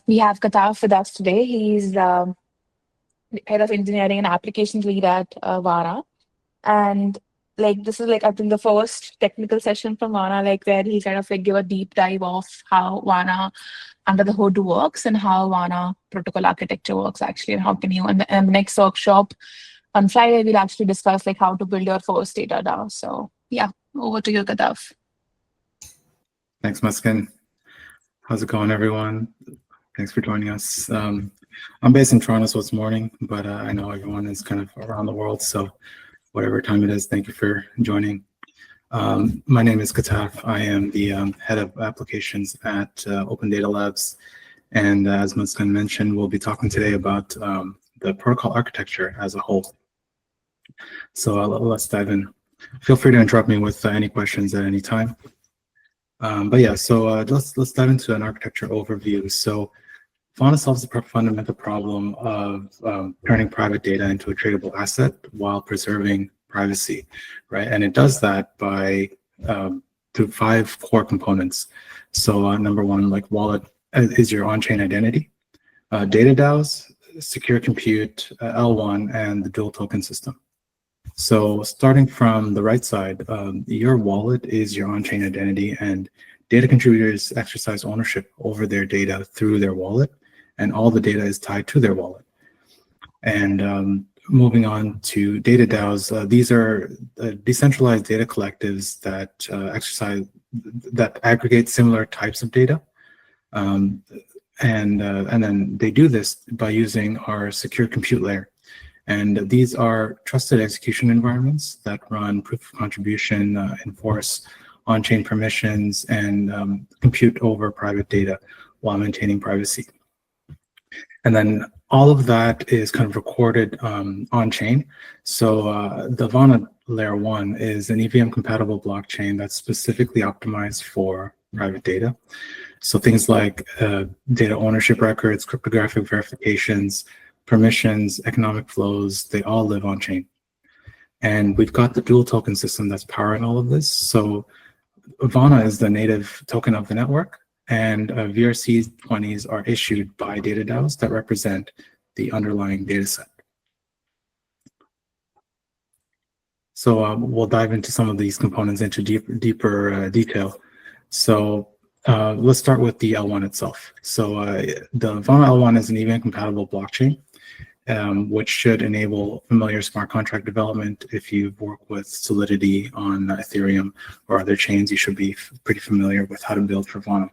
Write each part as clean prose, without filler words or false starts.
We have Kahtaf with us today. He's head of engineering and applications lead at Vana. And this is I think the first technical session from Vana, where he kind of give a deep dive of how Vana under the hood works and how Vana Protocol Architecture works actually, and how can you, and the next workshop on Friday, we'll actually discuss how to build your first DataDAO. So yeah, over to you, Kahtaf. Thanks, Muskan. How's it going, everyone? Thanks for joining us. I'm based in Toronto, so it's morning, but I know everyone is kind of around the world, so whatever time it is, thank you for joining. My name is Kahtaf. I am the head of applications at Open Data Labs, and as Muskan mentioned, we'll be talking today about the protocol architecture as a whole. So let's dive in. Feel free to interrupt me with any questions at any time. But yeah, so let's dive into an architecture overview. So Vana solves the fundamental problem of turning private data into a tradable asset while preserving privacy, right? And it does that by through 5 core components. So number one, wallet is your on-chain identity, data DAOs, secure compute, L1, and the dual token system. So starting from the right side, your wallet is your on-chain identity, and data contributors exercise ownership over their data through their wallet, and all the data is tied to their wallet. And moving on to data DAOs, these are decentralized data collectives that aggregate similar types of data. And then they do this by using our secure compute layer. And these are trusted execution environments that run proof of contribution, enforce on-chain permissions, and compute over private data while maintaining privacy. And then all of that is kind of recorded on-chain. So the Vana Layer 1 is an EVM-compatible blockchain that's specifically optimized for private data. So things like data ownership records, cryptographic verifications, permissions, economic flows, they all live on chain. And we've got the dual token system that's powering all of this. So Vana is the native token of the network, and VRC20s are issued by data DAOs that represent the underlying data set. So we'll dive into some of these components into deeper detail. So let's start with the L1 itself. So the Vana L1 is an EVM-compatible blockchain, which should enable familiar smart contract development. If you work with Solidity on Ethereum or other chains, you should be pretty familiar with how to build for Vana.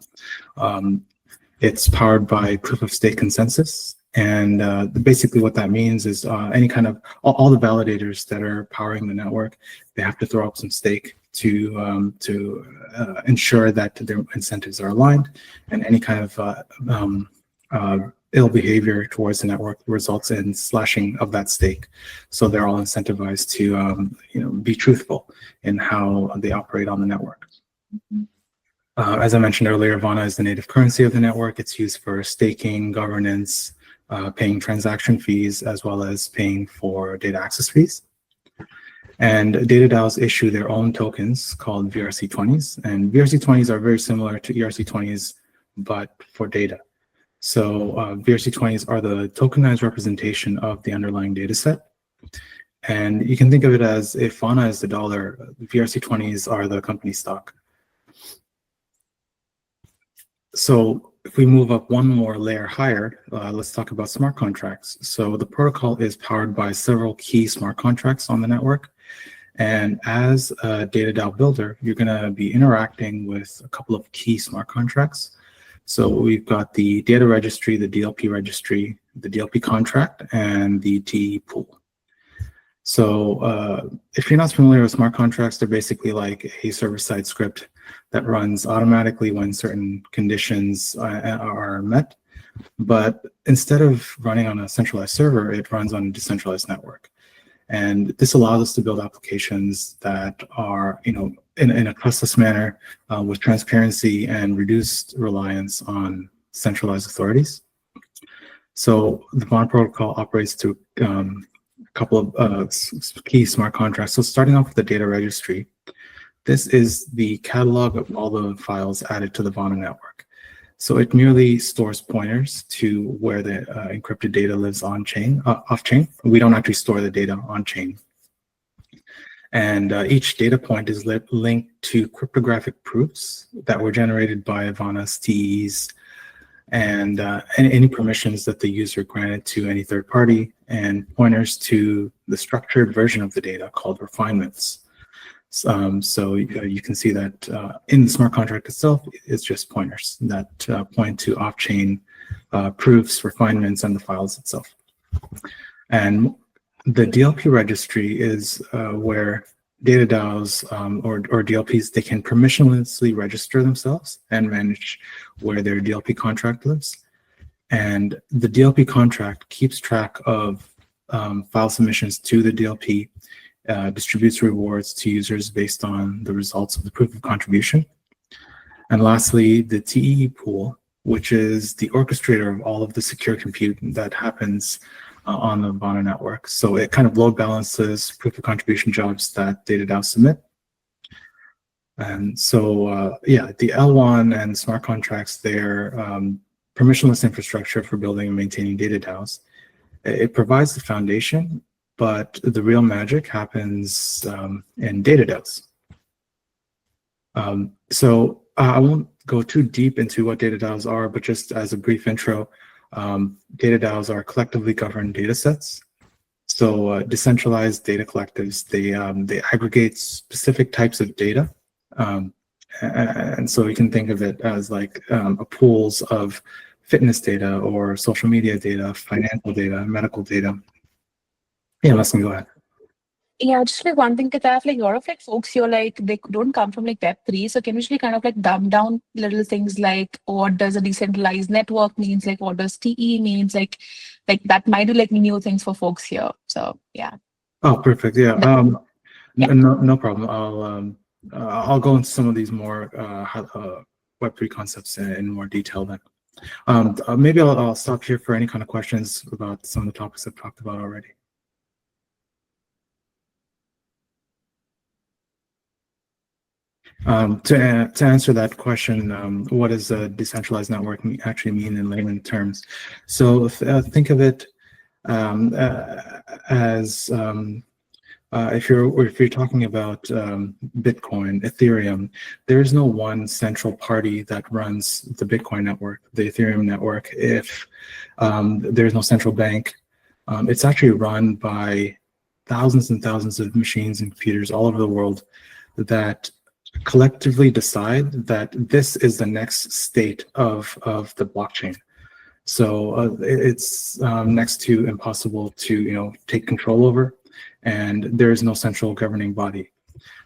It's powered by proof of stake consensus. And basically what that means is any kind of, all the validators that are powering the network, they have to throw up some stake to ensure that their incentives are aligned, and any kind of ill behavior towards the network results in slashing of that stake. So they're all incentivized to be truthful in how they operate on the network. As I mentioned earlier, Vana is the native currency of the network. It's used for staking, governance, paying transaction fees, as well as paying for data access fees. And data DAOs issue their own tokens called VRC20s. And VRC20s are very similar to ERC20s, but for data. So VRC20s are the tokenized representation of the underlying data set. And you can think of it as, if Vana is the dollar, VRC20s are the company stock. So if we move up one more layer higher, let's talk about smart contracts. So the protocol is powered by several key smart contracts on the network. And as a data DAO builder, you're going to be interacting with a couple of key smart contracts. So we've got the data registry, the DLP registry, the DLP contract, and the TE pool. So if you're not familiar with smart contracts, they're basically like a server-side script that runs automatically when certain conditions are met. But instead of running on a centralized server, it runs on a decentralized network. And this allows us to build applications that are, in a trustless manner with transparency and reduced reliance on centralized authorities. So the Vana protocol operates through a couple of key smart contracts. So starting off with the data registry, this is the catalog of all the files added to the Vana network. So it merely stores pointers to where the encrypted data lives on-chain, off-chain. We don't actually store the data on-chain. And each data point is linked to cryptographic proofs that were generated by Vana's TEs and any permissions that the user granted to any third party, and pointers to the structured version of the data called refinements. So you can see that in the smart contract itself, it's just pointers that point to off-chain proofs, refinements, and the files itself. And the DLP registry is where DataDAOs or DLPs, they can permissionlessly register themselves and manage where their DLP contract lives. And the DLP contract keeps track of file submissions to the DLP, distributes rewards to users based on the results of the proof of contribution. And lastly, the TEE pool, which is the orchestrator of all of the secure compute that happens on the Vana network. So it kind of load balances proof of contribution jobs that DataDAO submit. And so, yeah, the L1 and smart contracts, they're permissionless infrastructure for building and maintaining DataDAOs. It provides the foundation, but the real magic happens in DataDAOs. So I won't go too deep into what DataDAOs are, but just as a brief intro, DataDAOs are collectively governed data sets. So decentralized data collectives, they aggregate specific types of data. And so you can think of it as like pools of fitness data or social media data, financial data, medical data. Yeah, Leslie, go ahead. Yeah, just like one thing, Kahtaf, like a lot of like folks here, like they don't come from like Web3. So can we really kind of like dumb down little things like what does a decentralized network means, like what does TE means, like that might do like new things for folks here. So yeah. Oh, perfect. Yeah. Yeah. No problem. I'll go into some of these more Web3 concepts in more detail then. Maybe I'll stop here for any kind of questions about some of the topics I've talked about already. To answer that question, what does a decentralized network actually mean in layman terms? So think of it as if you're talking about Bitcoin, Ethereum, there is no one central party that runs the Bitcoin network, the Ethereum network. If there's no central bank, it's actually run by thousands and thousands of machines and computers all over the world that collectively decide that this is the next state of the blockchain. So it's next to impossible to take control over, and there is no central governing body.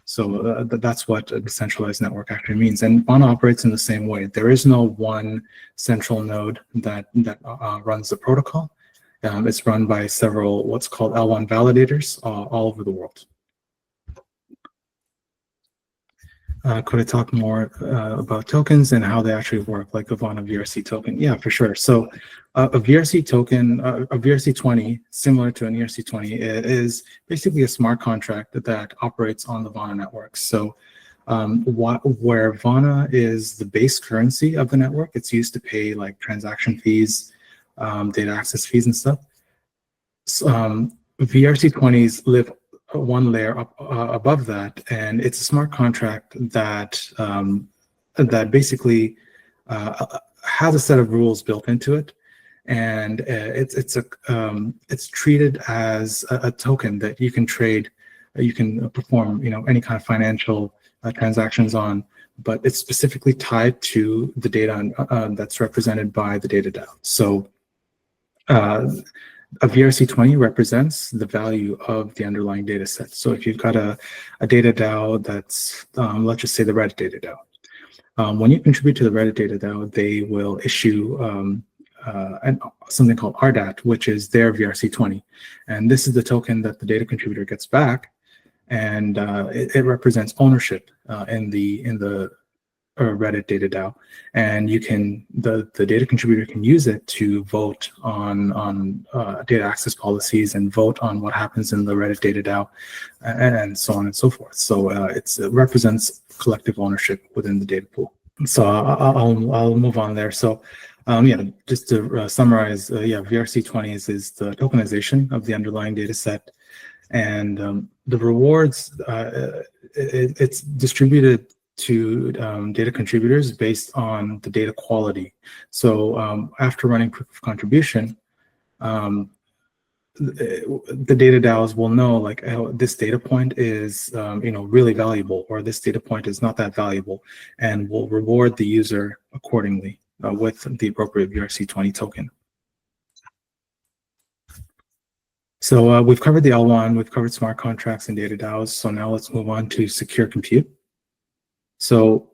So that's what a decentralized network actually means. And Vana operates in the same way. There is no one central node that runs the protocol. It's run by several what's called L1 validators all over the world. Could I talk more about tokens and how they actually work, like a Vana VRC token? Yeah, for sure. So a VRC token, a VRC20, similar to an ERC20, is basically a smart contract that operates on the Vana network. So where Vana is the base currency of the network, it's used to pay like transaction fees, data access fees and stuff. So, VRC20s live one layer up above that, and it's a smart contract that that basically has a set of rules built into it, and it's treated as a token that you can trade, you can perform any kind of financial transactions on, but it's specifically tied to the data that's represented by the DataDAO. So a VRC20 represents the value of the underlying data set. So if you've got a DataDAO that's, let's just say the Reddit DataDAO, when you contribute to the Reddit DataDAO, they will issue something called RDAT, which is their VRC20. And this is the token that the data contributor gets back, and it represents ownership in the Reddit DataDAO, and you can the data contributor can use it to vote on data access policies and vote on what happens in the Reddit DataDAO, and so on and so forth. So it represents collective ownership within the data pool. So I'll move on there. So yeah, just to summarize, yeah, VRC20s is the tokenization of the underlying data set, and the rewards, it's distributed to data contributors based on the data quality. So after running proof of contribution, the data DAOs will know, like, oh, this data point is really valuable, or this data point is not that valuable, and will reward the user accordingly with the appropriate VRC20 token. So we've covered the L1, we've covered smart contracts and data DAOs. So now let's move on to secure compute. So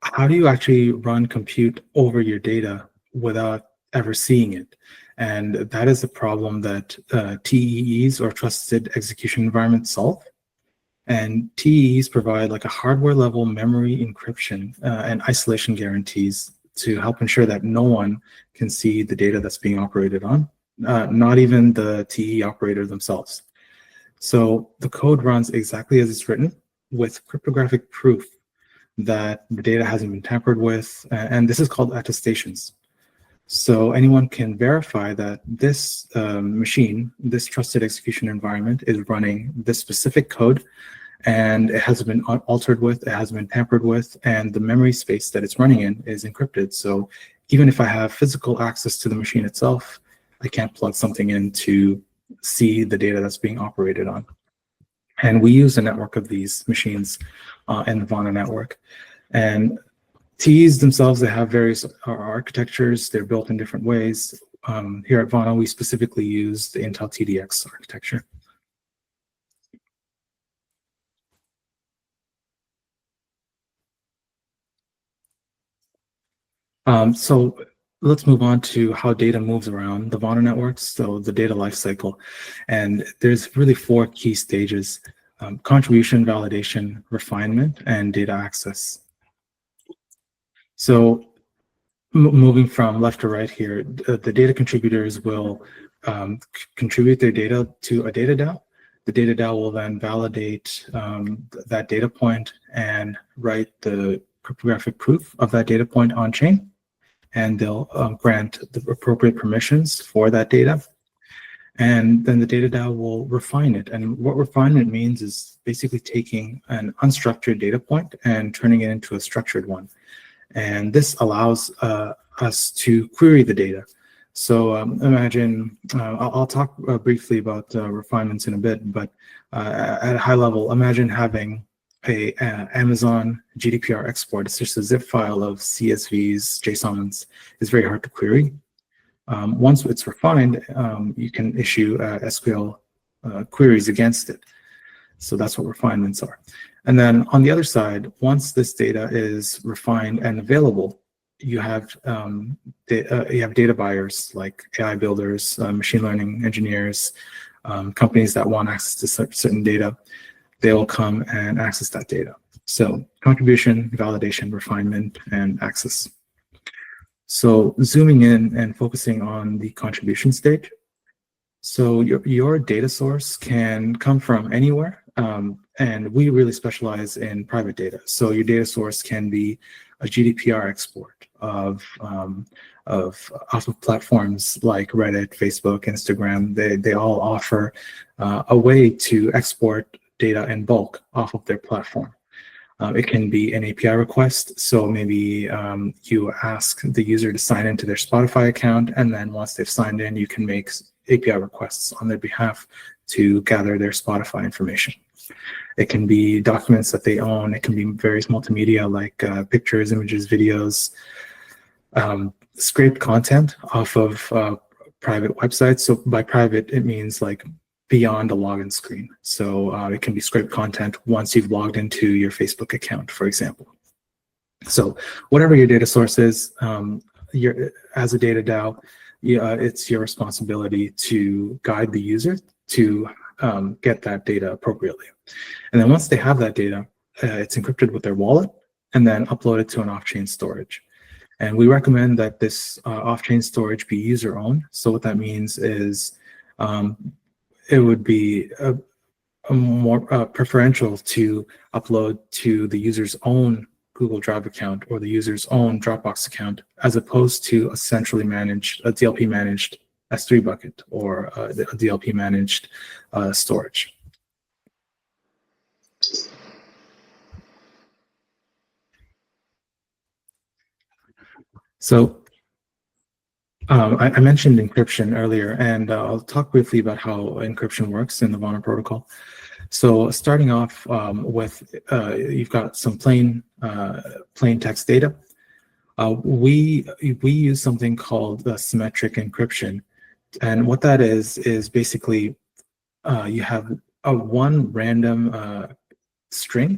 how do you actually run compute over your data without ever seeing it? And that is a problem that TEEs, or trusted execution environments, solve. And TEEs provide like a hardware level memory encryption and isolation guarantees to help ensure that no one can see the data that's being operated on, not even the TE operator themselves. So the code runs exactly as it's written, with cryptographic proof that the data hasn't been tampered with, and this is called attestations. So anyone can verify that this machine, this trusted execution environment, is running this specific code, and it hasn't been altered with, it hasn't been tampered with, and the memory space that it's running in is encrypted. So even if I have physical access to the machine itself, I can't plug something in to see the data that's being operated on. And we use a network of these machines in the Vana network. And TEs themselves, they have various architectures. They're built in different ways. Here at Vana, we specifically use the Intel TDX architecture. So let's move on to how data moves around the Vana networks, so the data lifecycle. And there's really 4 key stages: contribution, validation, refinement, and data access. So moving from left to right here, the data contributors will contribute their data to a data DAO. The data DAO will then validate that data point and write the cryptographic proof of that data point on chain. And they'll grant the appropriate permissions for that data. And then the data DAO will refine it. And what refinement means is basically taking an unstructured data point and turning it into a structured one. And this allows us to query the data. So imagine, I'll talk briefly about refinements in a bit, but at a high level, imagine having a Amazon GDPR export. It's just a zip file of CSVs, JSONs. It's very hard to query. Once it's refined, you can issue SQL queries against it. So that's what refinements are. And then on the other side, once this data is refined and available, you have data buyers like AI builders, machine learning engineers, companies that want access to certain data. They'll come and access that data. So contribution, validation, refinement, and access. So zooming in and focusing on the contribution stage. So your data source can come from anywhere, and we really specialize in private data. So your data source can be a GDPR export off of platforms like Reddit, Facebook, Instagram. They all offer a way to export data in bulk off of their platform. It can be an API request. So maybe you ask the user to sign into their Spotify account, and then once they've signed in, you can make API requests on their behalf to gather their Spotify information. It can be documents that they own. It can be various multimedia like pictures, images, videos, scraped content off of private websites. So by private, it means like beyond a login screen. So it can be scraped content once you've logged into your Facebook account, for example. So whatever your data source is, as a data DAO, it's your responsibility to guide the user to get that data appropriately. And then once they have that data, it's encrypted with their wallet and then uploaded to an off-chain storage. And we recommend that this off-chain storage be user-owned. So what that means is it would be more preferential to upload to the user's own Google Drive account or the user's own Dropbox account, as opposed to a centrally managed, a DLP managed S3 bucket or a DLP managed storage. So I mentioned encryption earlier, and I'll talk briefly about how encryption works in the Vana protocol. So starting off with, you've got some plain text data. We use something called symmetric encryption, and what that is basically you have one random string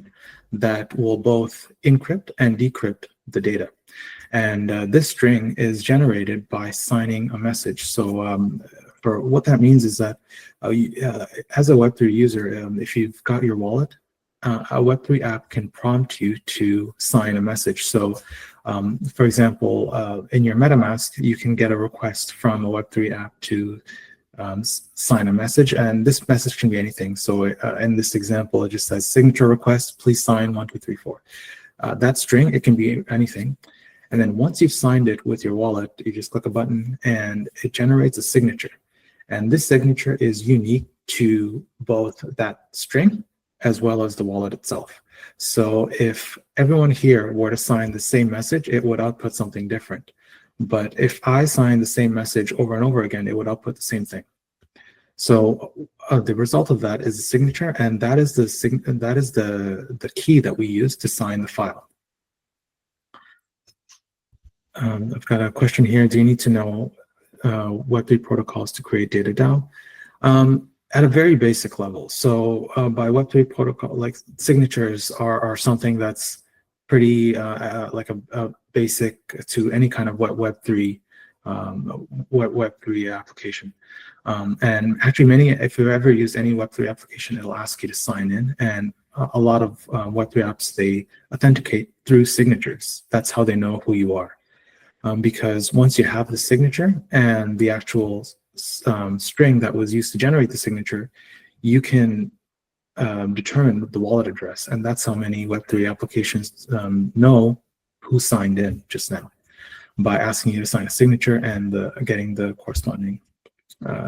that will both encrypt and decrypt the data. And this string is generated by signing a message. So for what that means is that as a Web3 user, if you've got your wallet, a Web3 app can prompt you to sign a message. So for example, in your MetaMask, you can get a request from a Web3 app to sign a message, and this message can be anything. So in this example, it just says signature request, please sign 1, 2, 3, 4. That string, it can be anything. And then once you've signed it with your wallet, you just click a button and it generates a signature. And this signature is unique to both that string as well as the wallet itself. So if everyone here were to sign the same message, it would output something different. But if I sign the same message over and over again, it would output the same thing. So the result of that is a signature, and that is the key that we use to sign the file. I've got a question here. Do you need to know Web3 protocols to create DataDAO? At a very basic level. So by Web3 protocol, like signatures are something that's pretty like a basic to any kind of Web3 application. And actually if you've ever used any Web3 application, it'll ask you to sign in. And a lot of Web3 apps, they authenticate through signatures. That's how they know who you are. Because once you have the signature and the actual string that was used to generate the signature, you can determine the wallet address. And that's how many Web3 applications know who signed in just now, by asking you to sign a signature and getting the corresponding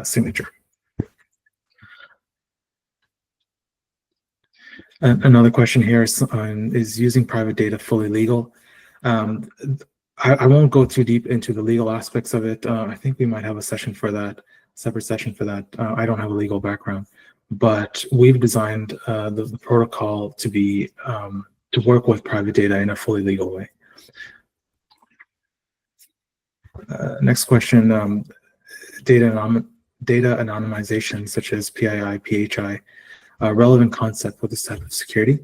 signature. Another question here is using private data fully legal? I won't go too deep into the legal aspects of it. I think we might have a session for that, separate session for that. I don't have a legal background, but we've designed the protocol to be to work with private data in a fully legal way. Next question: data anonymization, such as PII, PHI, relevant concept for this type of security.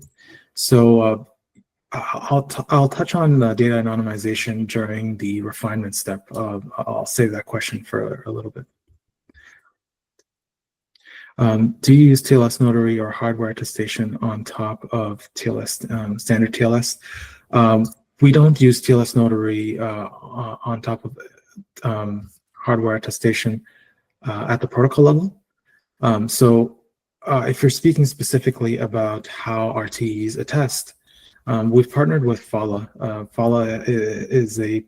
So I'll touch on data anonymization during the refinement step. I'll save that question for a little bit. Do you use TLS notary or hardware attestation on top of TLS, standard TLS? We don't use TLS notary on top of hardware attestation at the protocol level. So if you're speaking specifically about how RTEs attest, we've partnered with Fala. Fala is the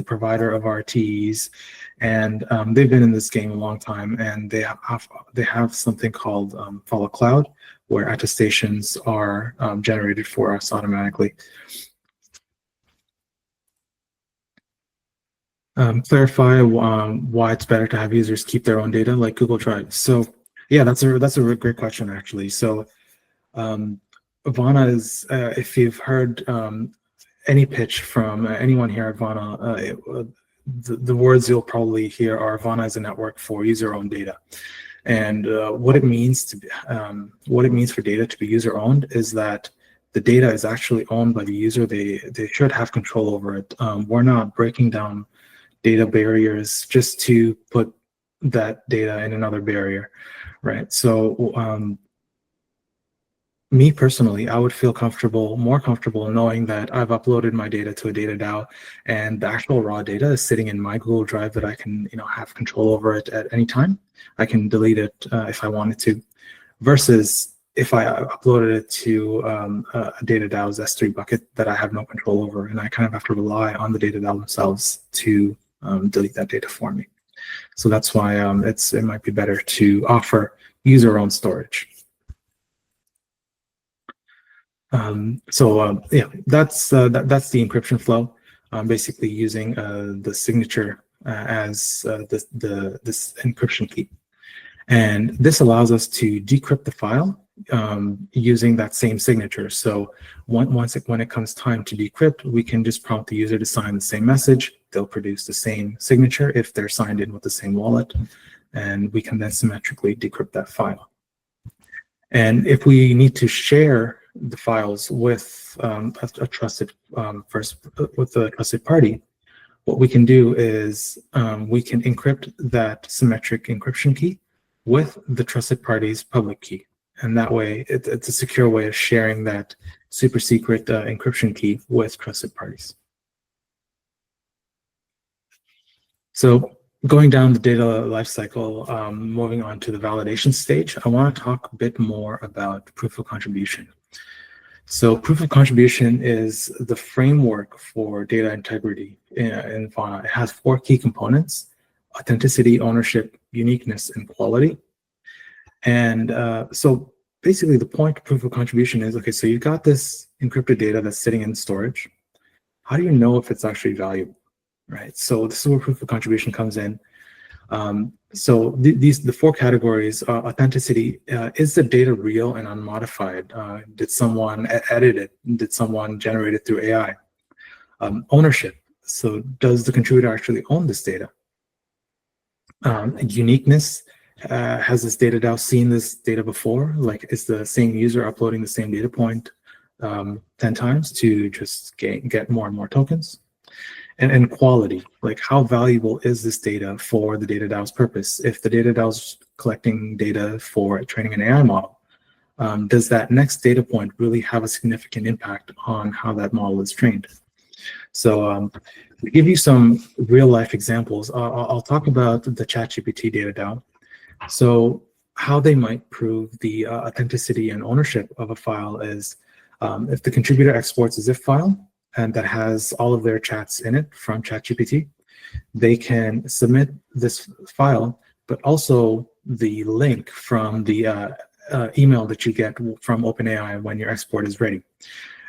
provider of RTEs, and they've been in this game a long time, and they have something called Fala Cloud, where attestations are generated for us automatically. Clarify why it's better to have users keep their own data like Google Drive. So yeah, that's a great question, actually. So Vana is, if you've heard any pitch from anyone here at Vana, the words you'll probably hear are Vana is a network for user-owned data. And what it means for data to be user-owned is that the data is actually owned by the user. They should have control over it. We're not breaking down data barriers just to put that data in another barrier, right? So me personally, I would feel more comfortable knowing that I've uploaded my data to a DataDAO, and the actual raw data is sitting in my Google Drive that I can, have control over it at any time. I can delete it if I wanted to, versus if I uploaded it to a DataDAO's S3 bucket that I have no control over, and I kind of have to rely on the DataDAO themselves to delete that data for me. So that's why it might be better to offer user-owned storage. Yeah, that's the encryption flow. Basically using the signature as this encryption key, and this allows us to decrypt the file using that same signature. So when it comes time to decrypt, we can just prompt the user to sign the same message. They'll produce the same signature if they're signed in with the same wallet, and we can then symmetrically decrypt that file. And if we need to share the files with a trusted with a trusted party, what we can do is we can encrypt that symmetric encryption key with the trusted party's public key. And that way, it's a secure way of sharing that super secret encryption key with trusted parties. So going down the data lifecycle, moving on to the validation stage, I want to talk a bit more about proof of contribution. So proof of contribution is the framework for data integrity in Vana. It has 4 key components: authenticity, ownership, uniqueness, and quality. And so basically the point of proof of contribution is, okay, so you've got this encrypted data that's sitting in storage. How do you know if it's actually valuable, right? So this is where proof of contribution comes in. So the 4 categories: authenticity, is the data real and unmodified? Did someone edit it? Did someone generate it through AI? Ownership, so does the contributor actually own this data? Uniqueness, has this DataDAO seen this data before? Like, is the same user uploading the same data point 10 times to just get more and more tokens? And quality, like how valuable is this data for the DataDAO's purpose? If the DataDAO's collecting data for training an AI model, does that next data point really have a significant impact on how that model is trained? So to give you some real life examples, I'll talk about the ChatGPT DataDAO. So how they might prove the authenticity and ownership of a file is if the contributor exports a zip file and that has all of their chats in it from ChatGPT, they can submit this file, but also the link from the email that you get from OpenAI when your export is ready.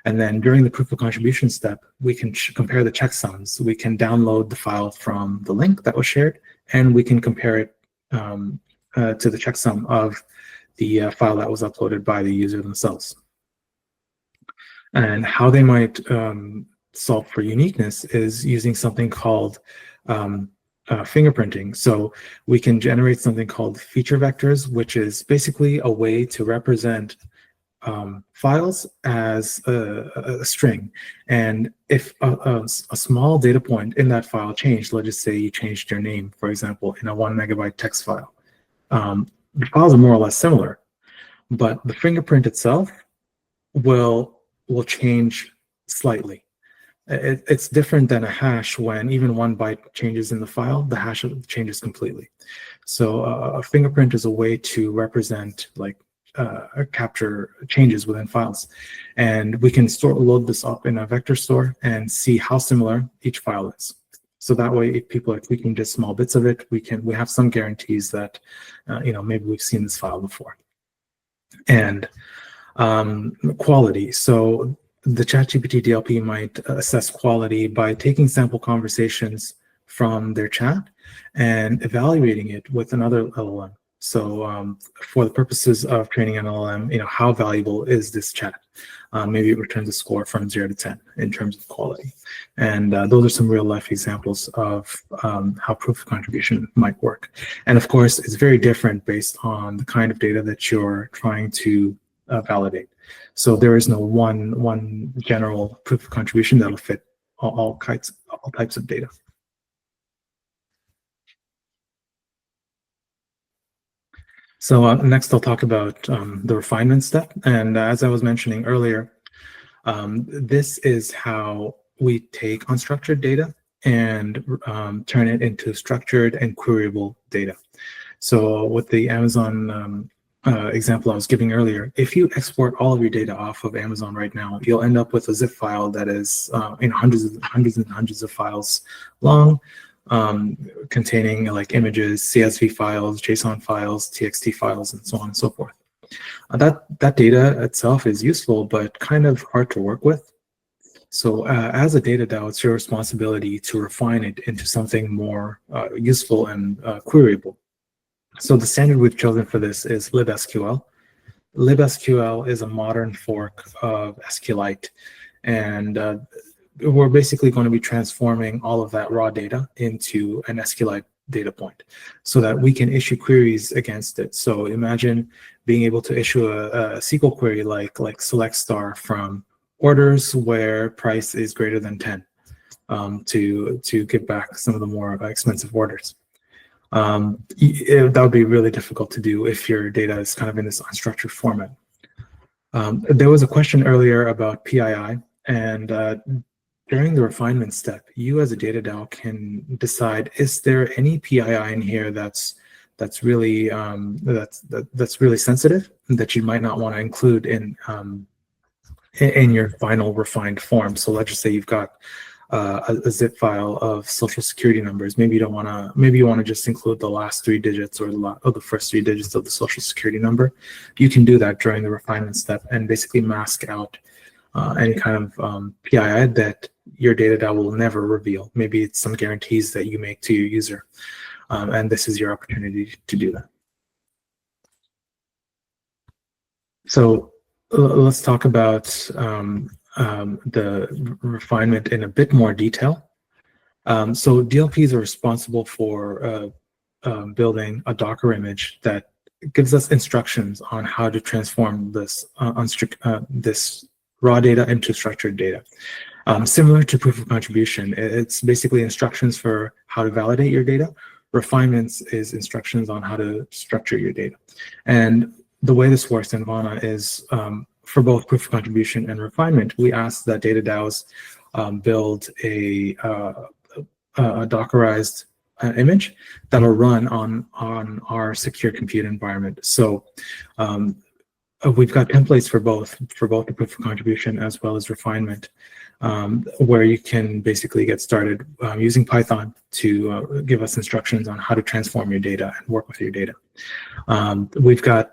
And then during the proof of contribution step, we can compare the checksums. We can download the file from the link that was shared, and we can compare it to the checksum of the file that was uploaded by the user themselves. And how they might solve for uniqueness is using something called fingerprinting. So we can generate something called feature vectors, which is basically a way to represent files as a string. And if a small data point in that file changed, let's just say you changed your name, for example, in a 1 megabyte text file, the files are more or less similar, but the fingerprint itself will change slightly. It's different than a hash. When even 1 byte changes in the file, the hash changes completely. So a fingerprint is a way to represent, like, capture changes within files, and we can load this up in a vector store and see how similar each file is. So that way, if people are tweaking just small bits of it, we have some guarantees that maybe we've seen this file before. And quality. So the ChatGPT DLP might assess quality by taking sample conversations from their chat and evaluating it with another LLM. So for the purposes of training an LLM, how valuable is this chat? Maybe it returns a score from 0 to 10 in terms of quality. And those are some real life examples of how proof of contribution might work. And of course, it's very different based on the kind of data that you're trying to validate. So there is no one general proof of contribution that'll fit all types of data. So next I'll talk about the refinement step. And as I was mentioning earlier, this is how we take unstructured data and turn it into structured and queryable data. So with the Amazon example I was giving earlier, if you export all of your data off of Amazon right now, you'll end up with a zip file that is hundreds of files long, containing like images, CSV files, JSON files, TXT files, and so on and so forth. That data itself is useful, but kind of hard to work with. So as a DataDAO, it's your responsibility to refine it into something more useful and queryable. So the standard we've chosen for this is libSQL. libSQL is a modern fork of SQLite, and we're basically going to be transforming all of that raw data into an SQLite data point so that we can issue queries against it. So imagine being able to issue a SQL query like select star from orders where price is greater than 10 to give back some of the more expensive orders. That would be really difficult to do if your data is kind of in this unstructured format. There was a question earlier about PII, and during the refinement step, you as a DataDAO can decide, is there any PII in here that's really sensitive that you might not want to include in your final refined form. So let's just say you've got a zip file of social security numbers. Maybe you want to just include the last 3 digits or the first 3 digits of the social security number. You can do that during the refinement step and basically mask out any kind of PII that your DataDAO will never reveal. Maybe it's some guarantees that you make to your user, and this is your opportunity to do that. So let's talk about the refinement in a bit more detail. So DLPs are responsible for building a Docker image that gives us instructions on how to transform this this raw data into structured data. Similar to proof of contribution, it's basically instructions for how to validate your data. Refinements is instructions on how to structure your data. And the way this works in Vana is for both proof of contribution and refinement, we ask that DataDAOs build a Dockerized image that'll run on our secure compute environment. So we've got templates for both the proof of contribution as well as refinement, where you can basically get started using Python to give us instructions on how to transform your data and work with your data. We've got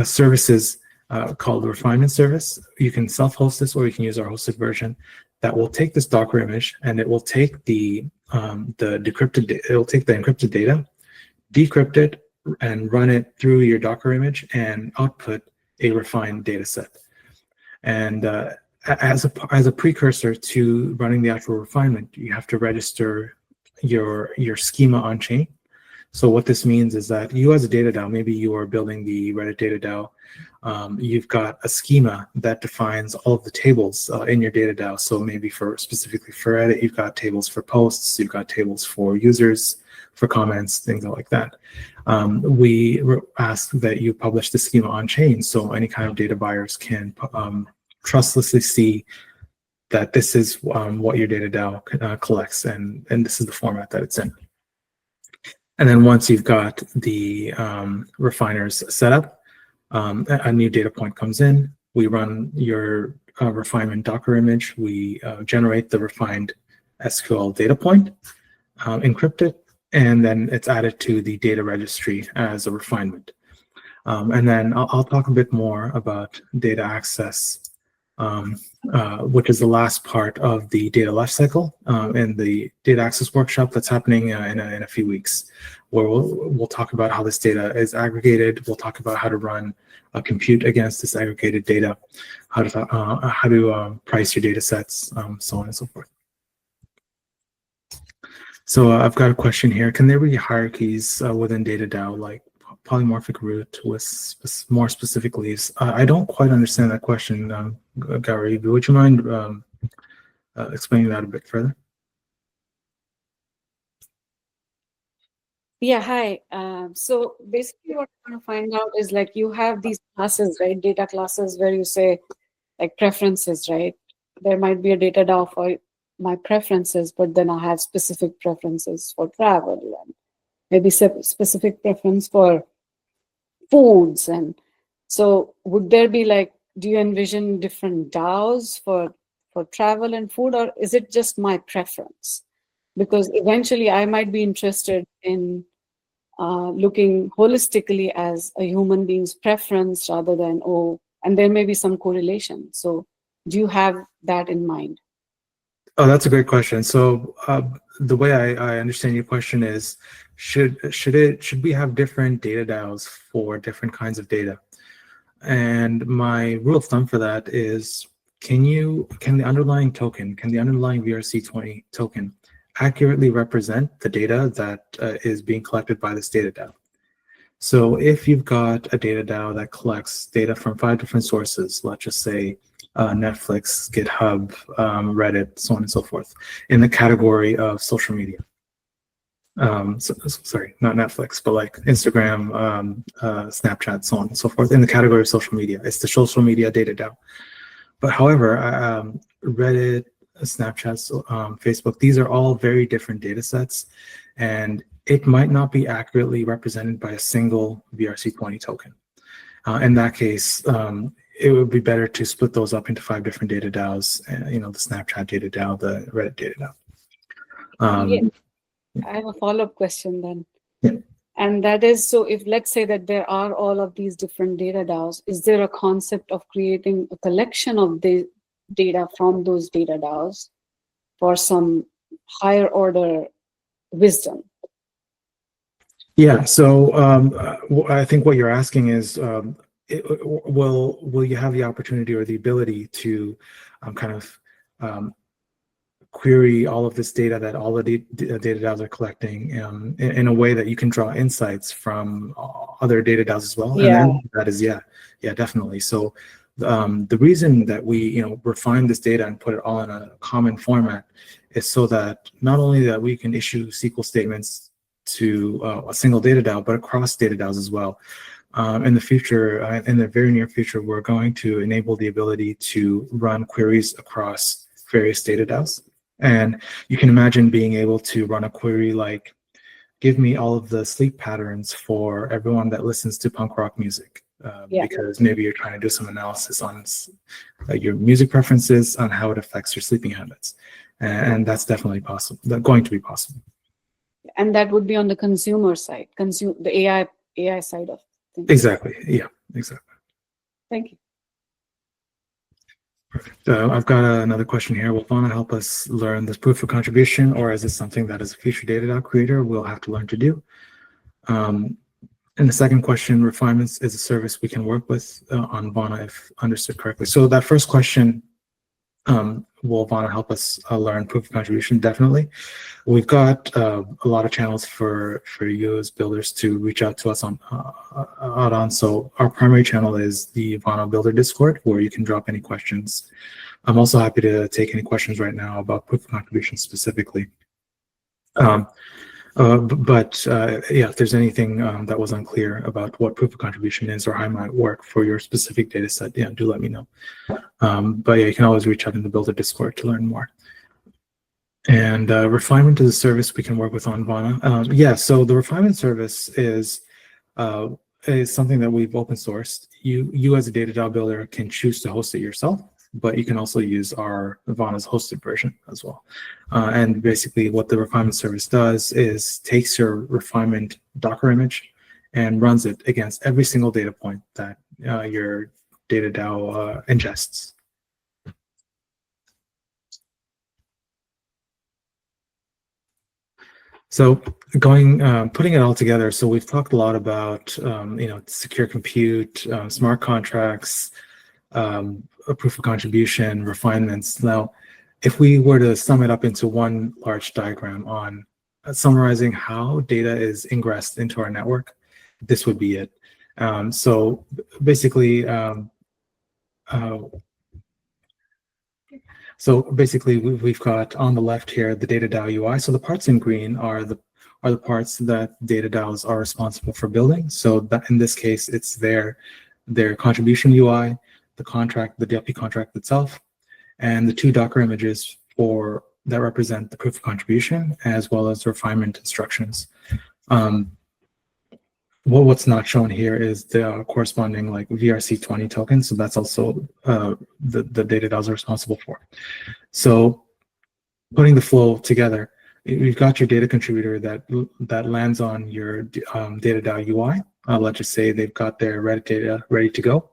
services called the refinement service. You can self-host this, or you can use our hosted version that will take this Docker image and it will take the encrypted data, decrypt it, and run it through your Docker image and output a refined data set. And as a precursor to running the actual refinement, you have to register your schema on chain. So what this means is that you as a DataDAO, maybe you are building the Reddit DataDAO, you've got a schema that defines all of the tables in your DataDAO. So maybe specifically for Reddit, you've got tables for posts, you've got tables for users, for comments, things like that. We ask that you publish the schema on chain so any kind of data buyers can trustlessly see that this is what your DataDAO collects, and this is the format that it's in. And then once you've got the refiners set up, a new data point comes in. We run your refinement Docker image. We generate the refined SQL data point, encrypt it, and then it's added to the data registry as a refinement. And then I'll talk a bit more about data access, which is the last part of the data lifecycle in the data access workshop that's happening in a few weeks, where we'll talk about how this data is aggregated. We'll talk about how to run a compute against this aggregated data, how to price your data sets, so on and so forth. So I've got a question here. Can there be hierarchies within DataDAO, like polymorphic root with more specific leaves? I don't quite understand that question, Gary. Would you mind explaining that a bit further? Yeah, hi. So basically what I'm trying to find out is, like, you have these classes, right? Data classes where you say, like, preferences, right? There might be a DataDAO for my preferences, but then I have specific preferences for travel and maybe specific preference for foods and So would there be like, do you envision different DAOs for travel and food, or is it just my preference? Because eventually I might be interested in looking holistically as a human being's preference rather than, and there may be some correlation. So do you have that in mind? Oh, that's a great question. So the way I understand your question is, should we have different data DAOs for different kinds of data? And my rule of thumb for that is, can the underlying token, can the underlying VRC20 token accurately represent the data that is being collected by this data DAO? So if you've got a data DAO that collects data from 5 different sources, let's just say Netflix, GitHub, Reddit, so on and so forth, in the category of social media. Sorry, not Netflix, but like Instagram, Snapchat, so on and so forth, in the category of social media. It's the social media data DAO. But however, Reddit, Snapchat, Facebook, these are all very different data sets, and it might not be accurately represented by a single VRC20 token. In that case, it would be better to split those up into 5 different data DAOs, the Snapchat data DAO, the Reddit data DAO. I have a follow-up question then. Yeah. And that is, so if let's say that there are all of these different data DAOs, is there a concept of creating a collection of the data from those data DAOs for some higher order wisdom? Yeah, so I think what you're asking is, will you have the opportunity or the ability to kind of query all of this data that all the data DAOs are collecting in a way that you can draw insights from other data DAOs as well? Yeah. And that is, yeah, definitely. So the reason that we refine this data and put it all in a common format is so that not only that we can issue SQL statements to a single data DAO, but across data DAOs as well. In the future, in the very near future, we're going to enable the ability to run queries across various data DAOs. And you can imagine being able to run a query like, give me all of the sleep patterns for everyone that listens to punk rock music. Because maybe you're trying to do some analysis on your music preferences, on how it affects your sleeping habits. And that's definitely possible, going to be possible. And that would be on the consumer side, the AI side of things. Exactly, yeah, exactly. Thank you. Perfect. I've got another question here. Will Vana help us learn this proof of contribution, or is this something that as a future data DAO creator we'll have to learn to do? And the second question, refinements is a service we can work with on Vana, if understood correctly. So that first question, will Vana help us learn proof of contribution? Definitely. We've got a lot of channels for you as builders to reach out to us on. So our primary channel is the Vana Builder Discord, where you can drop any questions. I'm also happy to take any questions right now about proof of contribution specifically. Yeah, if there's anything that was unclear about what proof of contribution is or how it might work for your specific data set, yeah, do let me know. But yeah, you can always reach out in the Builder Discord to learn more. And refinement is a service we can work with on Vana. Yeah, so the refinement service is something that we've open sourced. You as a data DAO builder can choose to host it yourself, but you can also use our Vana's hosted version as well. And basically what the refinement service does is takes your refinement Docker image and runs it against every single data point that your data DAO ingests. So putting it all together, so we've talked a lot about secure compute, smart contracts, a proof of contribution, refinements. Now, if we were to sum it up into one large diagram on summarizing how data is ingressed into our network, this would be it. So basically, we've got on the left here the data DAO UI. So the parts in green are the parts that data DAOs are responsible for building. So that in this case, it's their contribution UI, the contract, the DLP contract itself, and the 2 Docker images that represent the proof of contribution, as well as refinement instructions. what's not shown here is the corresponding like VRC20 token. So that's also the data DAOs are responsible for. So putting the flow together, you've got your data contributor that lands on your DataDAO UI. Let's just say they've got their Reddit data ready to go.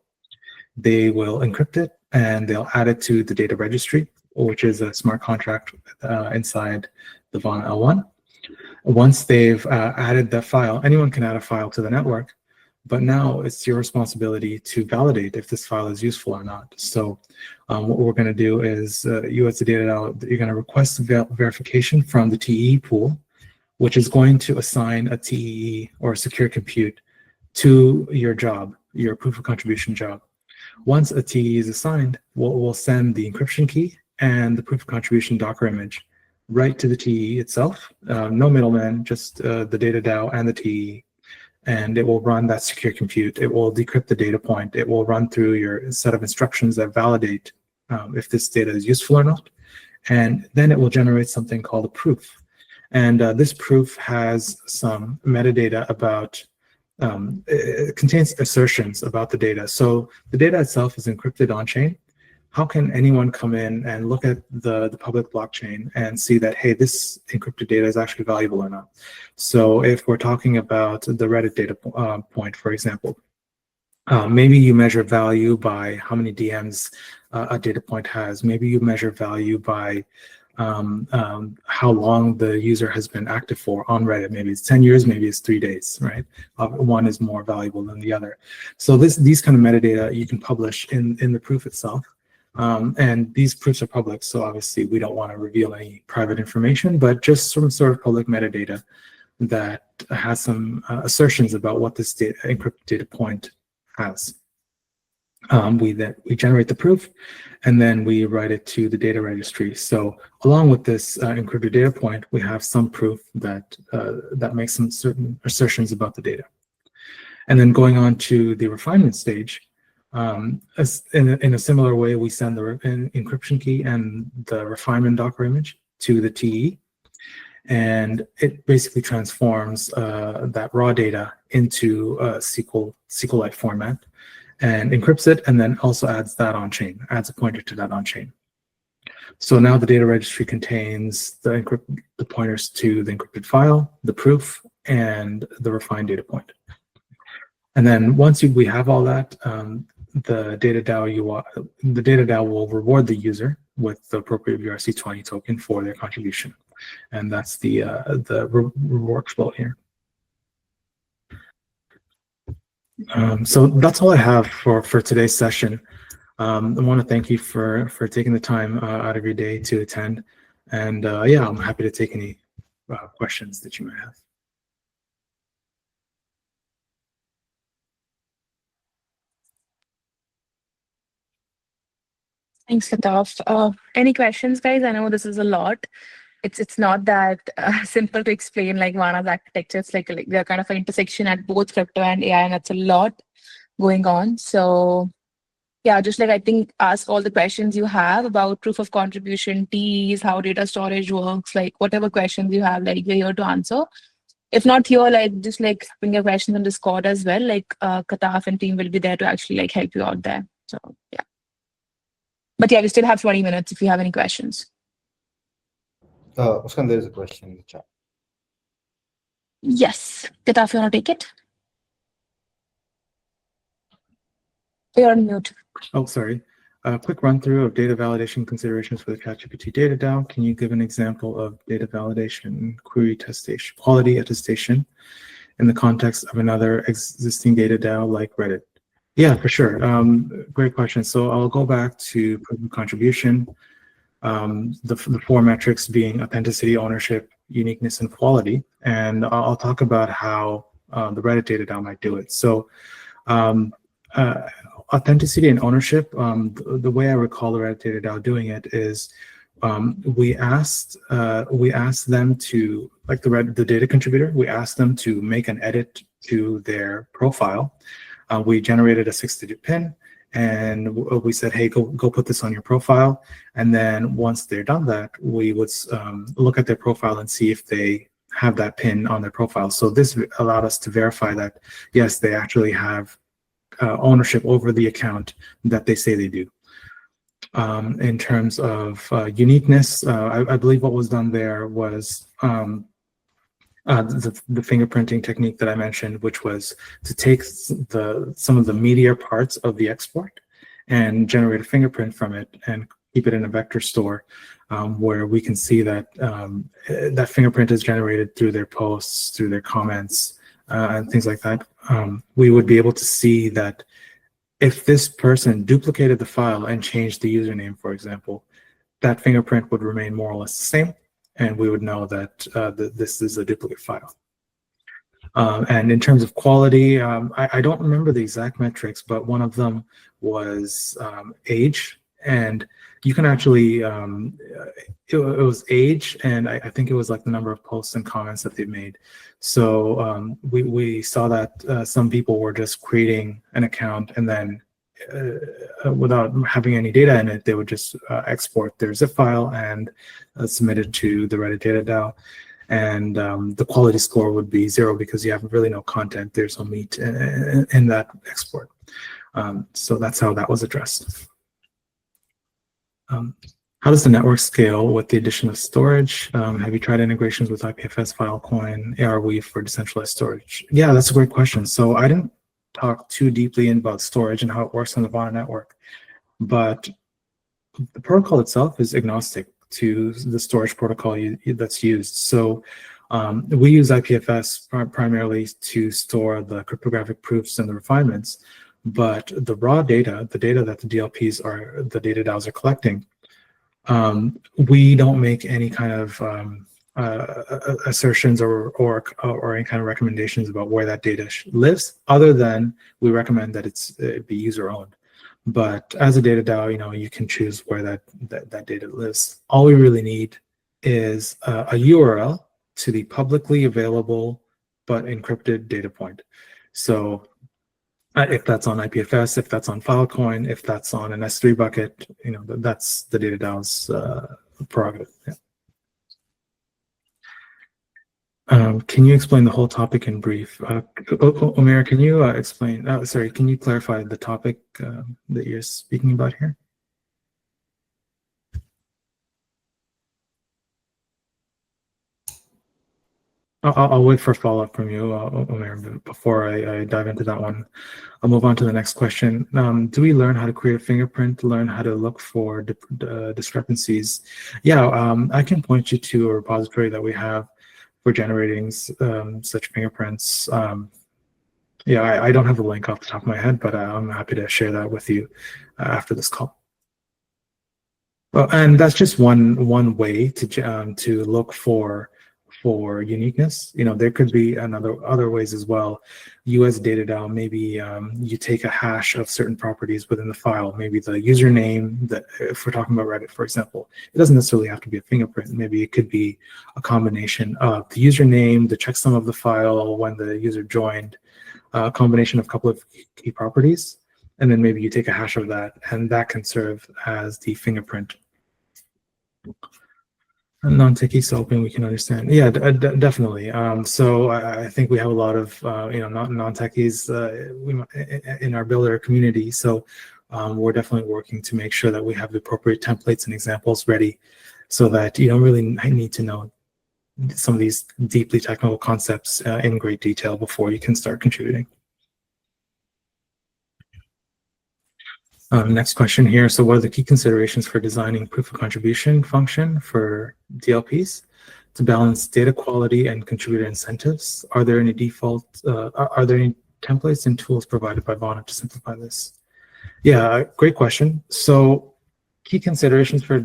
They will encrypt it and they'll add it to the data registry, which is a smart contract inside the Vana L1. Once they've added that file, anyone can add a file to the network, but now it's your responsibility to validate if this file is useful or not. So what we're going to do is you as the DataDAO, you're going to request verification from the TEE pool, which is going to assign a TEE or secure compute to your job, your proof of contribution job. Once a TEE is assigned, we'll send the encryption key and the proof of contribution Docker image right to the TEE itself. No middleman, just the DataDAO and the TEE. And it will run that secure compute. It will decrypt the data point. It will run through your set of instructions that validate if this data is useful or not. And then it will generate something called a proof. And this proof has some metadata about, it contains assertions about the data. So the data itself is encrypted on-chain. How can anyone come in and look at the public blockchain and see that, hey, this encrypted data is actually valuable or not? So if we're talking about the Reddit data point, for example, maybe you measure value by how many DMs a data point has. Maybe you measure value by how long the user has been active for on Reddit. Maybe it's 10 years, maybe it's 3 days, right? One is more valuable than the other. So these kind of metadata you can publish in the proof itself. And these proofs are public, so obviously we don't want to reveal any private information, but just some sort of public metadata that has some assertions about what this encrypted data point has. We generate the proof, and then we write it to the data registry. So along with this encrypted data point, we have some proof that makes some certain assertions about the data. And then going on to the refinement stage, in a similar way, we send the encryption key and the refinement Docker image to the TE, and it basically transforms that raw data into a SQLite format and encrypts it, and then also adds that on-chain, adds a pointer to that on-chain. So now the data registry contains the pointers to the encrypted file, the proof, and the refined data point. And then once we have all that, the DataDAO will reward the user with the appropriate VRC20 token for their contribution, and that's the reward flow here. So that's all I have for today's session. I want to thank you for taking the time out of your day to attend, and yeah, I'm happy to take any questions that you might have. Thanks, Kahtaf. Any questions, guys? I know this is a lot. It's not that simple to explain, like Vana's architecture. It's like they're kind of an intersection at both crypto and AI, and that's a lot going on. So yeah, just like I think ask all the questions you have about proof of contribution, TEEs, how data storage works, like whatever questions you have, like we're here to answer. If not here, like just like bring your questions on Discord as well. Like Kahtaf and team will be there to actually like help you out there. So yeah. But yeah, we still have 20 minutes if you have any questions. Muskan, there is a question in the chat. Yes. Kahtaf, you want to take it? You're on mute. Oh, sorry. A quick run through of data validation considerations for the ChatGPT DataDAO. Can you give an example of data validation, query attestation, quality attestation in the context of another existing DataDAO like Reddit? Yeah, for sure. Great question. So I'll go back to proof of contribution. The four metrics being authenticity, ownership, uniqueness, and quality. And I'll talk about how the Reddit DataDAO might do it. So authenticity and ownership, the way I recall the Reddit DataDAO doing it is we asked them to, like the data contributor, we asked them to make an edit to their profile. We generated a 6-digit PIN, and we said, hey, go put this on your profile. And then once they're done that, we would look at their profile and see if they have that pin on their profile. So this allowed us to verify that, yes, they actually have ownership over the account that they say they do. In terms of uniqueness, I believe what was done there was the fingerprinting technique that I mentioned, which was to take some of the meatier parts of the export and generate a fingerprint from it and keep it in a vector store, where we can see that that fingerprint is generated through their posts, through their comments, and things like that. We would be able to see that if this person duplicated the file and changed the username, for example, that fingerprint would remain more or less the same, and we would know that this is a duplicate file. And in terms of quality, I don't remember the exact metrics, but one of them was age, and you can actually, it was age, and I think it was like the number of posts and comments that they've made. So we saw that some people were just creating an account and then without having any data in it, they would just export their zip file and submit it to the Reddit DataDAO. And the quality score would be 0 because you have really no content. There's no meat in that export. So that's how that was addressed. How does the network scale with the addition of storage? Have you tried integrations with IPFS, Filecoin, Arweave for decentralized storage? Yeah, that's a great question. So I didn't talk too deeply about storage and how it works on the Vana network, but the protocol itself is agnostic to the storage protocol that's used. So we use IPFS primarily to store the cryptographic proofs and the refinements, but the raw data, the data that the DLPs are, the DataDAOs are collecting, we don't make any kind of assertions or any kind of recommendations about where that data lives, other than we recommend that it be user owned. But as a DataDAO, you can choose where that data lives. All we really need is a URL to the publicly available but encrypted data point. So if that's on IPFS, if that's on Filecoin, if that's on an S3 bucket, that's the DataDAO's prerogative. Yeah. Can you explain the whole topic in brief? Omer, can you explain? Sorry, can you clarify the topic that you're speaking about here? I'll wait for a follow-up from you, Omer, before I dive into that one. I'll move on to the next question. Do we learn how to create a fingerprint, learn how to look for discrepancies? Yeah, I can point you to a repository that we have for generating such fingerprints. Yeah, I don't have the link off the top of my head, but I'm happy to share that with you after this call. Well, and that's just one way to look for uniqueness. There could be other ways as well. You as a DataDAO, maybe you take a hash of certain properties within the file, maybe the username, that if we're talking about Reddit, for example, it doesn't necessarily have to be a fingerprint. Maybe it could be a combination of the username, the checksum of the file when the user joined, a combination of a couple of key properties, and then maybe you take a hash of that, and that can serve as the fingerprint. Non-techie, so hoping we can understand. Yeah, definitely. So I think we have a lot of non-techies in our builder community. So we're definitely working to make sure that we have the appropriate templates and examples ready, so that you don't really need to know some of these deeply technical concepts in great detail before you can start contributing. Next question here. So what are the key considerations for designing proof of contribution function for DLPs to balance data quality and contributor incentives? Are there any are there any templates and tools provided by Vana to simplify this? Yeah, great question. So key considerations for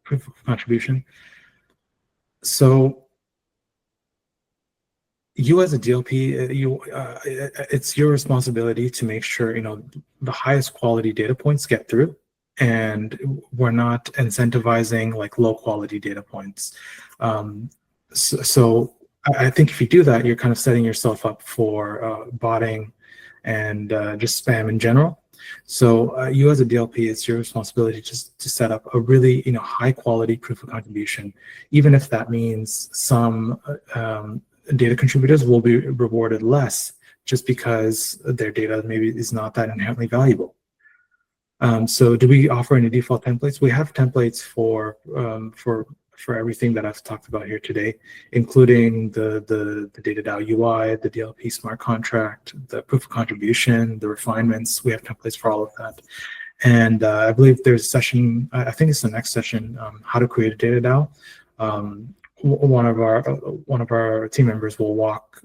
proof of contribution. So you as a DLP, it's your responsibility to make sure the highest quality data points get through, and we're not incentivizing like low quality data points. So I think if you do that, you're kind of setting yourself up for botting and just spam in general. So you as a DLP, it's your responsibility just to set up a really high quality proof of contribution, even if that means some data contributors will be rewarded less just because their data maybe is not that inherently valuable. So do we offer any default templates? We have templates for everything that I've talked about here today, including the DataDAO UI, the DLP smart contract, the proof of contribution, the refinements. We have templates for all of that. And I believe there's a session, I think it's the next session, how to create a DataDAO. One of our team members will walk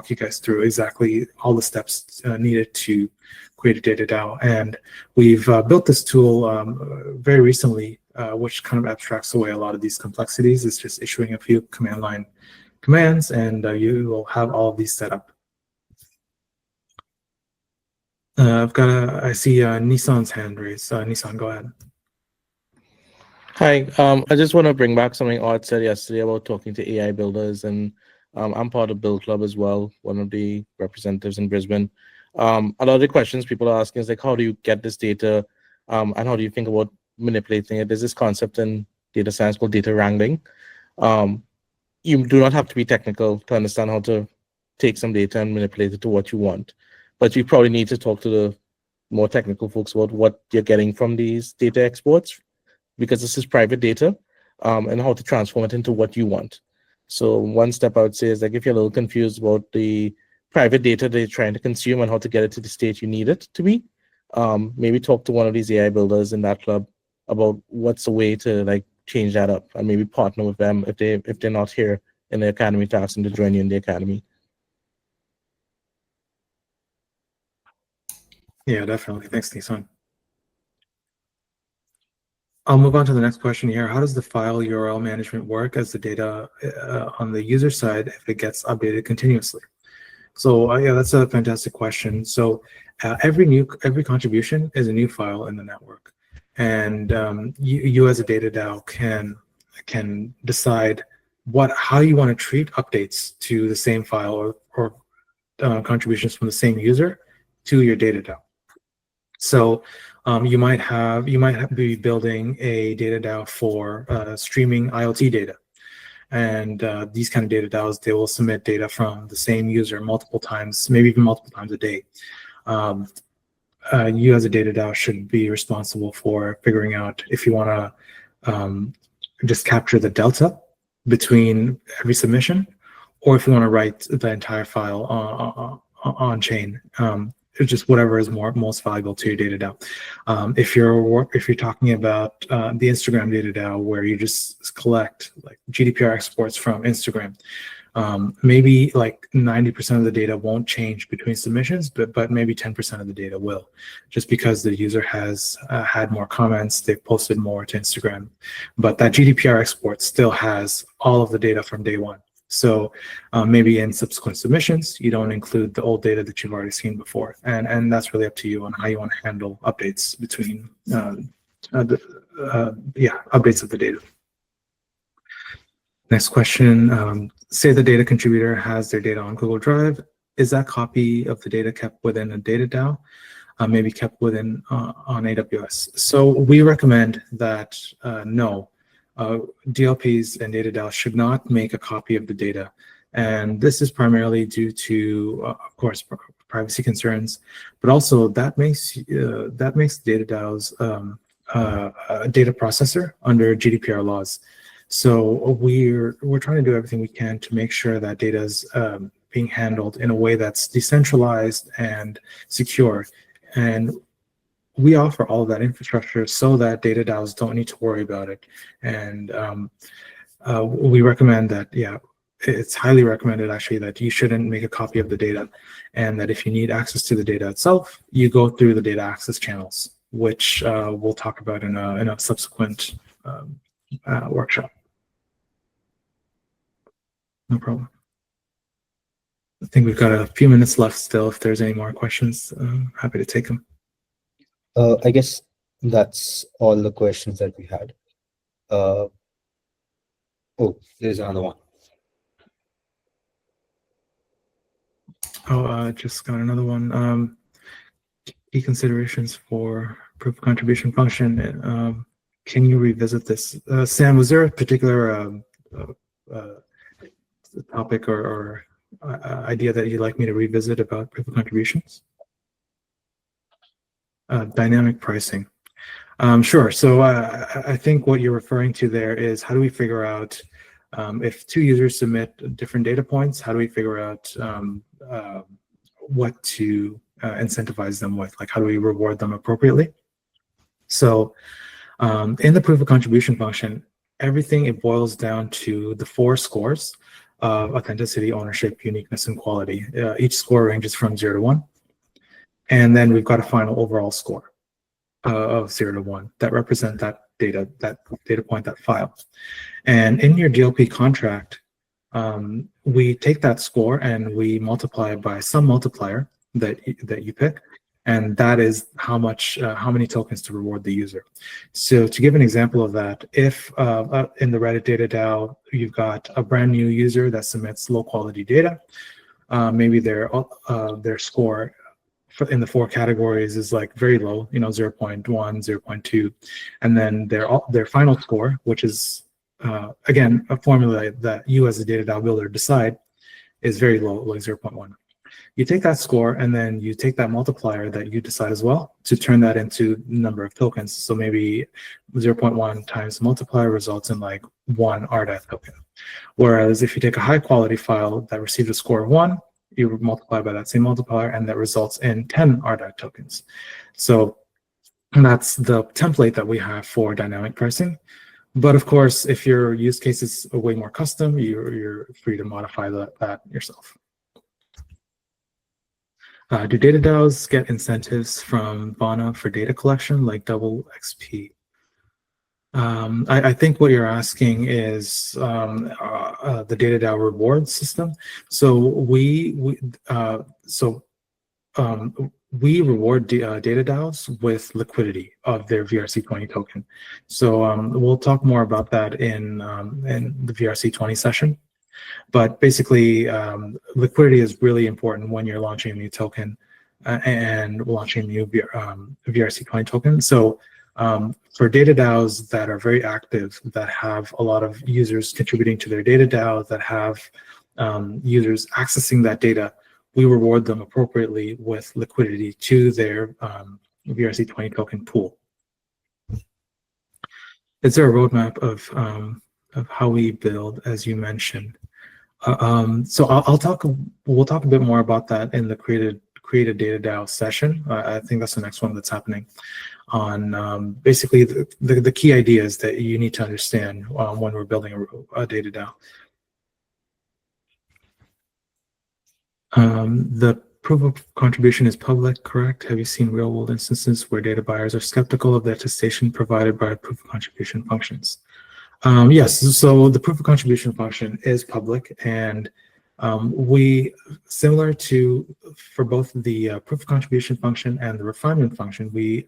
you guys through exactly all the steps needed to create a DataDAO. And we've built this tool very recently, which kind of abstracts away a lot of these complexities. It's just issuing a few command line commands, and you will have all of these set up. I see Nissan's hand raised. Nissan, go ahead. Hi, I just want to bring back something Art said yesterday about talking to AI builders, and I'm part of Build Club as well, one of the representatives in Brisbane. A lot of the questions people are asking is like, how do you get this data, and how do you think about manipulating it? There's this concept in data science called data wrangling. You do not have to be technical to understand how to take some data and manipulate it to what you want, but you probably need to talk to the more technical folks about what you're getting from these data exports, because this is private data, and how to transform it into what you want. So one step I would say is like, if you're a little confused about the private data that you're trying to consume and how to get it to the state you need it to be, maybe talk to one of these AI builders in that club about what's a way to like change that up, and maybe partner with them if they're not here in the academy to ask them to join you in the academy. Yeah, definitely. Thanks, Nissan. I'll move on to the next question here. How does the file URL management work as the data on the user side if it gets updated continuously? So yeah, that's a fantastic question. So every contribution is a new file in the network, and you as a DataDAO can decide how you want to treat updates to the same file or contributions from the same user to your DataDAO. So you might be building a DataDAO for streaming IoT data, and these kind of DataDAOs, they will submit data from the same user multiple times, maybe even multiple times a day. You as a DataDAO should be responsible for figuring out if you want to just capture the delta between every submission, or if you want to write the entire file on chain. Just whatever is most valuable to your DataDAO. If you're talking about the Instagram DataDAO, where you just collect like GDPR exports from Instagram, maybe like 90% of the data won't change between submissions, but maybe 10% of the data will, just because the user has had more comments, they've posted more to Instagram. But that GDPR export still has all of the data from day one. So maybe in subsequent submissions, you don't include the old data that you've already seen before. And that's really up to you on how you want to handle updates between, updates of the data. Next question, say the data contributor has their data on Google Drive. Is that copy of the data kept within a DataDAO? Maybe kept within on AWS. So we recommend that no. DLPs and DataDAOs should not make a copy of the data, and this is primarily due to, of course, privacy concerns, but also that makes DataDAOs a data processor under GDPR laws. So we're trying to do everything we can to make sure that data is being handled in a way that's decentralized and secure, and we offer all of that infrastructure so that DataDAOs don't need to worry about it. And we recommend that, it's highly recommended actually that you shouldn't make a copy of the data, and that if you need access to the data itself, you go through the data access channels, which we'll talk about in a subsequent workshop. No problem. I think we've got a few minutes left still. If there's any more questions, I'm happy to take them. I guess that's all the questions that we had. Oh, there's another one. Oh, just got another one. key considerations for proof of contribution function. Can you revisit this? Sam, was there a particular topic or idea that you'd like me to revisit about proof of contributions? Dynamic pricing. Sure. So I think what you're referring to there is how do we figure out if two users submit different data points, how do we figure out what to incentivize them with? Like, how do we reward them appropriately? So in the proof of contribution function, everything, it boils down to the 4 scores of authenticity, ownership, uniqueness, and quality. Each score ranges from 0 to 1. And then we've got a final overall score of 0 to 1 that represent that data point, that file. And in your DLP contract, we take that score and we multiply it by some multiplier that you pick, and that is how many tokens to reward the user. So to give an example of that, if in the Reddit DataDAO you've got a brand new user that submits low quality data, maybe their score in the 4 categories is like very low, 0.1, 0.2, and then their final score, which is again a formula that you as a DataDAO builder decide, is very low, like 0.1. You take that score and then you take that multiplier that you decide as well to turn that into number of tokens. So maybe 0.1 times multiplier results in like 1 RDAT token. Whereas if you take a high quality file that received a score of 1, you multiply by that same multiplier, and that results in 10 RDAT tokens. So that's the template that we have for dynamic pricing. But of course, if your use case is way more custom, you're free to modify that yourself. Do DataDAOs get incentives from Vana for data collection, like double XP? I think what you're asking is the DataDAO reward system. So we reward DataDAOs with liquidity of their VRC20 token. So we'll talk more about that in the VRC20 session. But basically, liquidity is really important when you're launching a new token and launching a new VRC20 token. So for DataDAOs that are very active, that have a lot of users contributing to their DataDAO, that have users accessing that data, we reward them appropriately with liquidity to their VRC20 token pool. Is there a roadmap of how we build, as you mentioned? So we'll talk a bit more about that in the create a DataDAO session. I think that's the next one that's happening on basically the key ideas that you need to understand when we're building a DataDAO. The proof of contribution is public, correct? Have you seen real world instances where data buyers are skeptical of the attestation provided by proof of contribution functions? Yes, so the proof of contribution function is public, and we, similar to for both the proof of contribution function and the refinement function, we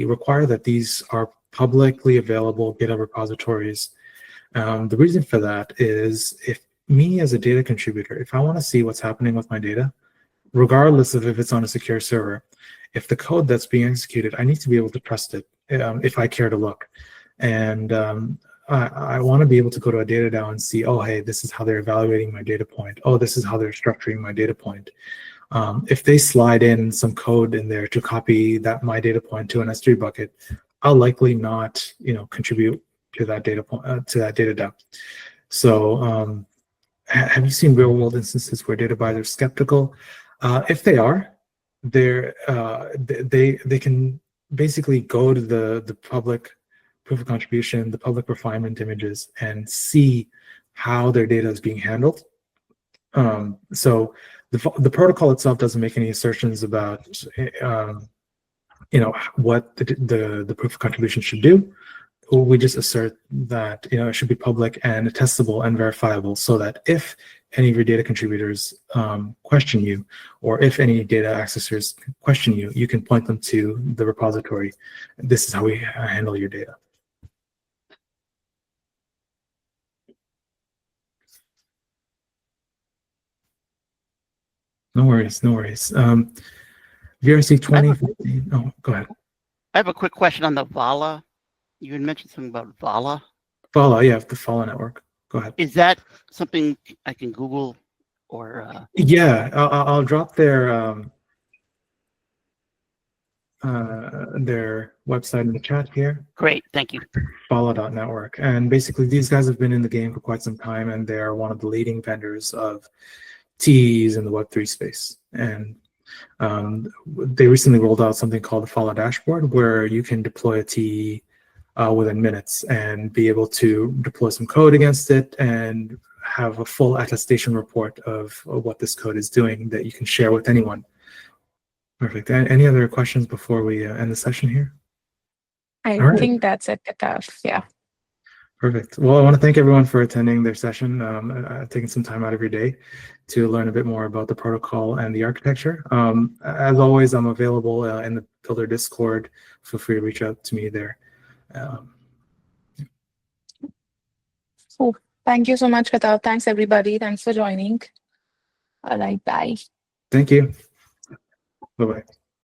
require that these are publicly available GitHub repositories. The reason for that is if me as a data contributor, if I want to see what's happening with my data, regardless of if it's on a secure server, if the code that's being executed, I need to be able to trust it if I care to look. And I want to be able to go to a DataDAO and see, oh, hey, this is how they're evaluating my data point. Oh, this is how they're structuring my data point. If they slide in some code in there to copy my data point to an S3 bucket, I'll likely not, contribute to that data point to that DataDAO. So, have you seen real-world instances where data buyers are skeptical? If they are, they can basically go to the public proof of contribution, the public refinement images, and see how their data is being handled. So the protocol itself doesn't make any assertions about what the proof of contribution should do. We just assert that it should be public and testable and verifiable, so that if any of your data contributors question you, or if any data accessors question you, you can point them to the repository. This is how we handle your data. No worries, no worries. VRC 2015. Oh, go ahead. I have a quick question on the Vala. You had mentioned something about Vala. Vala, yeah, the Vala network. Go ahead. Is that something I can Google or? Yeah, I'll drop their website in the chat here. Great, thank you. Vala.network. And basically, these guys have been in the game for quite some time, and they're one of the leading vendors of TEEs in the Web3 space. And they recently rolled out something called the Vala dashboard, where you can deploy a TE within minutes and be able to deploy some code against it and have a full attestation report of what this code is doing that you can share with anyone. Perfect. Any other questions before we end the session here? I think that's it, Kahtaf. Yeah. Perfect. Well, I want to thank everyone for attending their session, taking some time out of your day to learn a bit more about the protocol and the architecture. As always, I'm available in the Builder Discord. Feel free to reach out to me there. Cool. Thank you so much, Kahtaf. Thanks, everybody. Thanks for joining. All right, bye. Thank you. Bye-bye.